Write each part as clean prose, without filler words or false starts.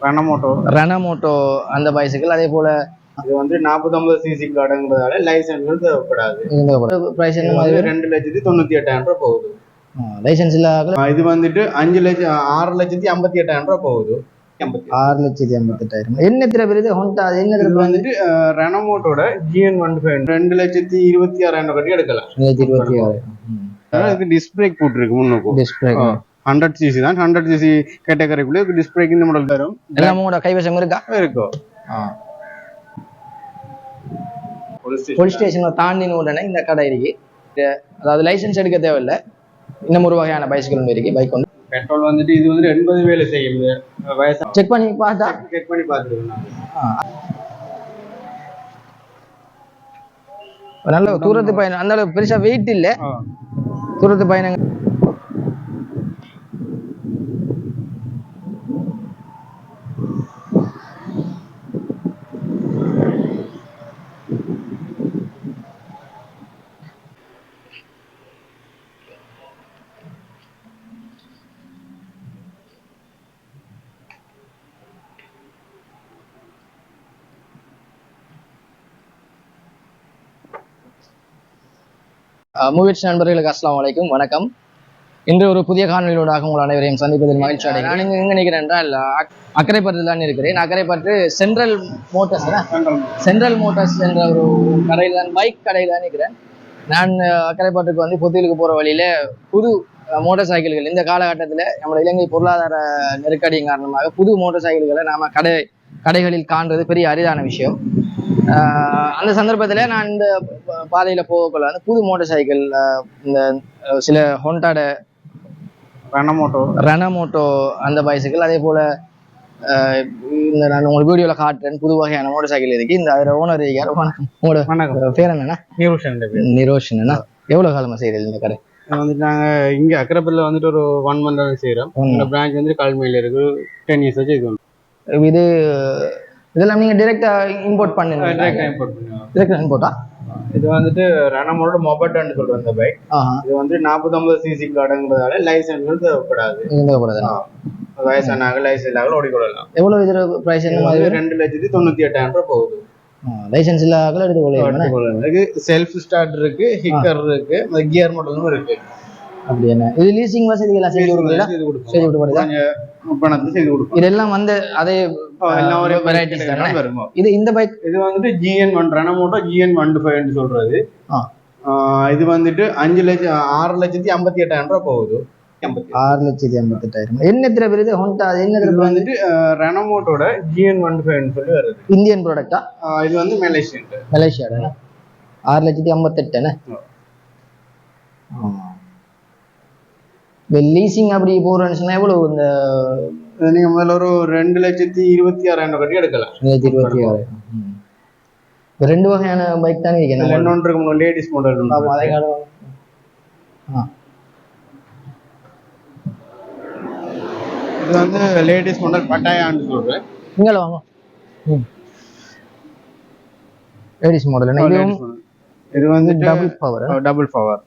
ரெனமோட்டோ அந்த பைசைக்கிள். அதே போல இது வந்து 40-50 சிசி கார்டுங்கிறதால லைசன்ஸ் தேவைப்படாது. பிரைஸ் என்ன மாதிரி? 2,98,000 ரூபாய் போகுது. லைசன்ஸ் இல்ல. இது வந்துட்டு 6,58,000 ரூபாய் போகுது. 6,58,000. என்ன பெரிய ஹோண்டா? அது என்ன வந்துட்டு ரெனமோட்டோட GN125 2,26,000 கட்டி எடுக்கலாம். 2,26,000. டிஸ்க் பிரேக் போட்டுருக்கு முன்னுக்கு. டிஸ்க் பிரேக் 100 cc தான். 100 cc கேட்டகரிக்குள்ளே டிஸ்க் பிரேக் இந்த மாடல் வரும். எல்லாம் உங்களோட கைவசம் இருக்கா? இருக்கும். போலீஸ் ஸ்டேஷனை தாண்டின உடனே இந்த கடை இருக்கு. அதாவது லைசன்ஸ் எடுக்க தேவையில்லை. இன்னும் ஒரு வகையான பைசைக்கிள் ஒன்று இருக்கு. பைக் வந்து பெட்ரோல் வந்துட்டு இது வந்து 80 வேலை செய்யுது. செக் பண்ணி பார்த்தா செக் பண்ணி பார்த்துருக்கோம். நல்ல தூரத்து பயணம். அந்த அளவுக்கு பெருசா வெயிட் இல்லை. தூரத்து பயணம். மூவிட்ஸ் நண்பர்களுக்கு அஸ்ஸலாமு அலைக்கும், வணக்கம். இன்று ஒரு புதிய காணொலியோடாக உங்கள் அனைவரையும் சந்திப்பதில் மகிழ்ச்சி அடைகிறேன். நான் எங்கே நிற்கிறேன் என்றால் அக்கரைப்பட்டில் தான் இருக்கிறேன். அக்கரைப்பட்டு சென்ட்ரல் மோட்டார்ஸ் என்ற ஒரு கடையில் தான், பைக் கடையில் தான் இருக்கிறேன். நான் அக்கரைப்பட்டுக்கு வந்து பொத்திலுக்கு போகிற வழியில் புது மோட்டார் சைக்கிள்கள், இந்த காலகட்டத்தில் நம்மளோட இலங்கை பொருளாதார நெருக்கடியின் காரணமாக புது மோட்டார் சைக்கிள்களை நாம் கடைகளில் காண்றது பெரிய அரிதான விஷயம். அந்த சந்தர்ப்பத்தில் நான் இந்த பாதையில் போகக்குள்ள வந்து புது மோட்டார் சைக்கிள், இந்த சில ஹோண்டாட ரெனமோட்டோ அந்த பைசைக்கிள், அதே போல் இந்த நான் உங்களுக்கு வீடியோவில் காட்டுறேன். புது வகையான மோட்டார் சைக்கிள் இருக்கு. இந்த அதில் ஓனர் இருக்கார். உங்களோட பேர் என்னன்னா? நிரோஷன். எவ்வளோ காலமாக செய்கிறது இந்த கடை? வந்துட்டு நாங்கள் இங்கே அக்கரைப்பட்டில் வந்துட்டு ஒரு 1 month செய்கிறோம். இந்த பிரான்ச் வந்து கல்மையில் இருக்கு. 10 years வச்சு இது இதெல்லாம் நீங்க டைரக்டா இம்போர்ட் பண்ணுங்க? டைரக்டா இம்போர்ட்டா? இது வந்துட்டு ரெனமோட மொபட்னு சொல்ற அந்த பைக். இது வந்து 40-50 சிசி கார்டுங்கிறதால லைசன்ஸ் தேவைப்படாது. வயசானாக லைசன்ஸ் இல்லாமல் ஓடிக்கொள்ளலாம். எவ்வளவு இதுல பிரைஸ்? என்ன மாதிரி? 2,98,000 ரூபாய் போகுது. லைசன்ஸ் இல்லாமல் எடுத்துக்கொள்ளலாம். இதுக்கு செல்ஃப் ஸ்டார்ட் இருக்கு, ஹிக்கர் இருக்கு, கியர் மாடலும் இருக்கு. அப்படி என்ன இது லீசிங் வசதி எல்லாம் செஞ்சு கொடுக்குறீங்களா? செய்து கொடுக்குறதா? இதெல்லாம் வந்து அதே வெரைட்டிஸ் தானே வருமா? இது இந்த பைக் இது வந்துட்டு GN1 ரெனமோட்டோ GN125 சொல்றது. இது வந்துட்டு 6,58,000 ரூபாய் போகுது. 6,58,000. என்ன பெரிய ஹோண்டா? அது என்ன வந்துட்டு ரெனமோட்டோட GN125 சொல்லி வருது. இந்தியன் ப்ராடக்டா? இது வந்து மலேசியாடா? 6,58,000. இந்த லீசிங் அப்படி போறேன்னு எவ்வளவு? இந்த நீங்க முதல்ல ஒரு 2,26,000 கட்டி எடுக்கலாம். 2,26,000. ரெண்டு வகையான பைக் தானே இருக்கு. ஒன்று லேடிஸ் மாடல். இது வந்து லேடிஸ் மாடல் பட்டாயான்னு சொல்றேன். இங்கே வாங்க. Ladies model. இது வந்து டபுள் பவர்.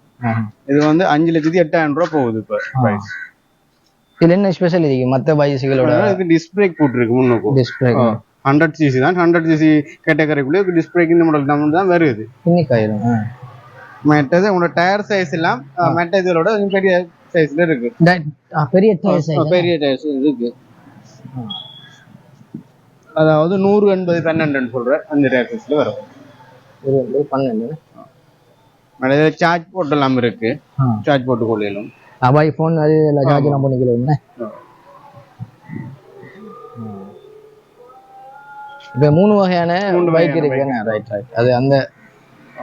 இது வந்து 5,08,000 ரூபாய் போகுது இப்ப பிரைஸ். இதுல என்ன ஸ்பெஷல் இருக்கு மத்த பைசைக்கிளோட? இது டிஸ்க் பிரேக் போட்டுருக்கு முன்னுக்கு. டிஸ்க் பிரேக் 100 cc தான். 100 cc கேட்டகரிக்குள்ளே டிஸ்க் பிரேக் இந்த மாடல் தான் வருது. இன்னைக்கு ஆயிரும். மற்றது உங்களோட டயர் சைஸ் எல்லாம் மற்ற இதோட பெரிய சைஸ்ல இருக்கு. பெரிய டயர் சைஸ். பெரிய டயர் இருக்கு. அதாவது 100-80-12 சொல்ற அந்த டயர் சைஸ்ல வரும். 100-12. சார்ஜ் போர்ட் எல்லாம் இருக்கு. சார்ஜ் போட்டு கொள்ளலாம். அபாய் போன் அது எல்லாம் சார்ஜ் எல்லாம் பண்ணிக்கலாம். இப்ப 3 வகையான பைக் இருக்கு. ரைட். அது அந்த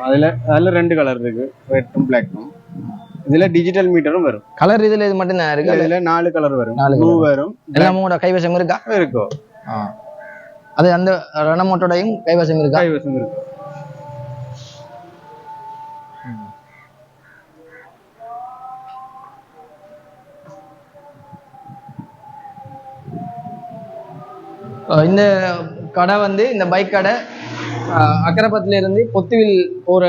அதுல 2 கலர் இருக்கு, ரெட்டும் பிளாக்கும். இதுல டிஜிட்டல் மீட்டரும் வரும். கலர் இதுல இது மட்டும் தான் இருக்கு. இதுல 4 கலர் வரும். ப்ளூ வரும். எல்லாம் உங்களோட கைவசம் இருக்கா? இருக்கும். அது அந்த ரெனமோட்டோடையும் கைவசம் இருக்கா? கைவசம் இருக்கு. இந்த கடை வந்து, இந்த பைக் கடை அக்கரைப்பட்டில இருந்து பொத்துவில் போற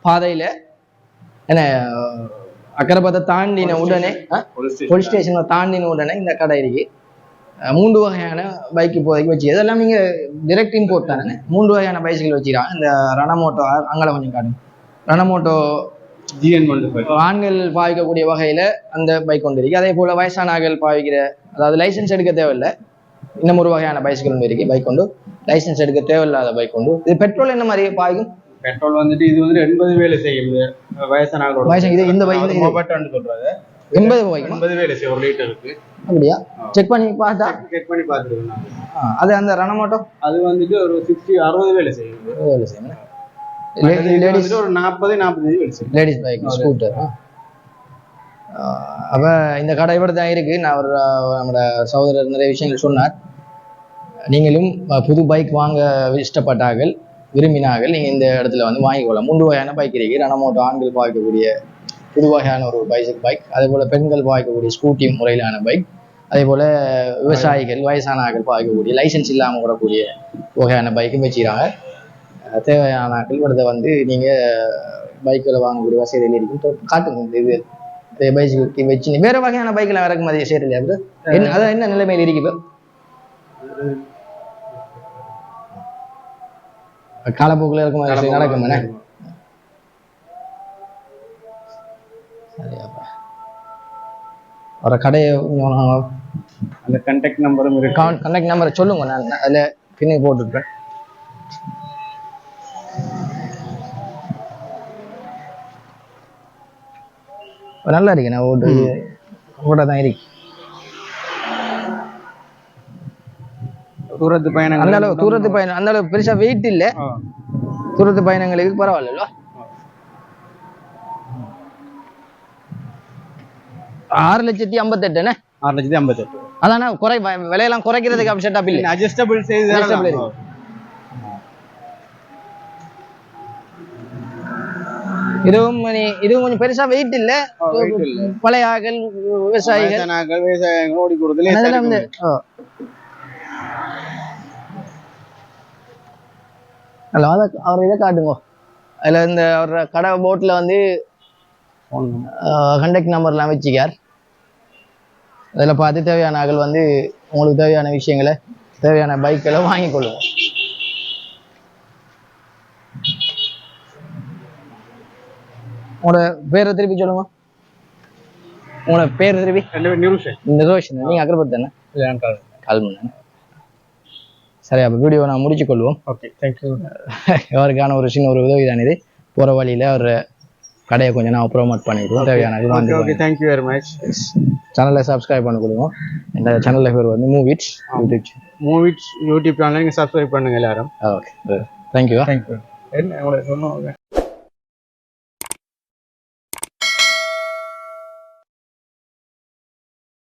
பாதையில, என்ன அக்கரைப்பத்தை தாண்டின உடனே, போலீஸ் ஸ்டேஷனை தாண்டின உடனே இந்த கடை இருக்கு. 3 வகையான பைக் இப்போதைக்கு வச்சு இதெல்லாம் நீங்க டைரக்ட் இம்போர்ட் தானே 3 வகையான பைசைக்கிள் வச்சுக்கிறாங்க இந்த ரணமோட்டோ அங்கே கொஞ்சம் காட்டுங்க ரணமோட்டோ ஆண்கள் பாவிக்கக்கூடிய வகையில அந்த பைக் கொண்டு இருக்கு அதே போல வயசானார்கள் பாவிக்கிற அதாவது லைசன்ஸ் எடுக்க தேவையில்லை இன்னும் ஒரு வகையான பைசைக்கிள் ஒன்று இருக்கு பைக் கொண்டு லைசன்ஸ் எடுக்க தேவையில்லாத பைக் கொண்டு இது பெட்ரோல் என்ன மாதிரி பாவிக்கும் பெட்ரோல் வந்துட்டு இது வந்து 80 வேலை செய்யும் வயசானவங்களோட இது இந்த பைக் சொல்றாங்க 80 வேலை செய்யும் 1 லிட்டருக்கு அப்படியா செக் பண்ணி பார்த்தா செக் பண்ணி பார்த்துருக்கோம் அது அந்த ரணமோட்டோ அது வந்துட்டு ஒரு 60 வேலை செய்யும் லேடிஸ் ஒரு 45 வேலை செய்யும் லேடிஸ் பைக் ஸ்கூட்டர் அப்ப இந்த கடை இப்படி தான் இருக்கு நான் ஒரு நம்மளோட சகோதரர் நிறைய விஷயங்கள் சொன்னார் நீங்களும் புது பைக் வாங்க இஷ்டப்பட்டார்கள் விரும்பினார்கள் நீங்க இந்த இடத்துல வந்து வாங்கிக்கொள்ளலாம் 3 வகையான பைக் இருக்கு ரணமோட்டோ ஆண்கள் பாய்க்கக்கூடிய புது வகையான ஒரு பைக் அதே போல பெண்கள் பாய்க்கக்கூடிய ஸ்கூட்டி முறையிலான பைக் அதே போல விவசாயிகள் வயசானாக்கள் பாய்க்கக்கூடிய லைசன்ஸ் இல்லாமல் ஓடக்கூடிய வகையான பைக்கும் வச்சுக்கிறாங்க தேவையான ஆட்கள் வந்து நீங்க பைக்கில் வாங்கக்கூடிய வசதியில் இருக்கும் காட்டுங்க இது பைக்கு வச்சு வேற வகையான பைக்கில் இறக்குமதி செய்யலையா அதான் என்ன நிலைமையில் இருக்கு இப்போ காலப்போக்கில் இறக்குமதி நடக்கும் சரியாப்பா ஒரு கடையை அந்த கான்டாக்ட் நம்பரும் இருக்கு கான்டாக்ட் நம்பரை சொல்லுங்க நான் அதில் பின்னி போட்டுருப்பேன் நல்லா இருக்கு நான் ஓட தான் இருக்கு தூரத்து பயணம் அந்த அளவு தூரத்து பயணம் அந்த அளவு பெருசா வெயிட் இல்ல தூரத்து பயணங்களுக்கு பரவாயில்ல 6,58,000 6,58,000 அதானே விலையெல்லாம் குறைக்கிறதுக்கு அப்படி செட்டப் இல்லை அட்ஜஸ்டபிள் செய்து இதுவும் கொஞ்சம் பெருசா வெயிட் இல்ல பழைய ஆக்கள் விவசாயிகள் ஓடி கொடுக்கல அவர் இதை காட்டுங்க அதுல இந்த ஒரு கடை போட்ல வந்து கான்டாக்ட் நம்பர்லாம் வச்சுக்கார் அதில் பார்த்து தேவையான ஆக்கள் வந்து உங்களுக்கு தேவையான விஷயங்களை தேவையான பைக்களை வாங்கிக் கொள்ளுங்க உங்களோட பேரை திருப்பி சொல்லுங்க உங்களோட பேர் திருப்பி நிரோஷன் நீங்க அக்கறைப்பட்டு தானே கால் பண்ண சரி அப்போ வீடியோ நான் முடிச்சு கொள்வோம் ஓகே தேங்க்யூ அவருக்கான ஒரு சின்ன ஒரு உதவி தான் இது போகிற வழியில் அவர் கடையை கொஞ்சம் நான் ப்ரோமோட் பண்ணிடுவோம் தேவையான ஓகே தேங்க்யூ வெரி மச் சேனலை சப்ஸ்கிரைப் பண்ண கொடுவோம் இந்த சேனலில் பேர் வந்து மூவிட்ஸ் யூடியூப் சேனலை நீங்கள் சப்ஸ்கிரைப் பண்ணுங்க எல்லாரும் ஓகே தேங்க்யூ என்ன சொன்னோம்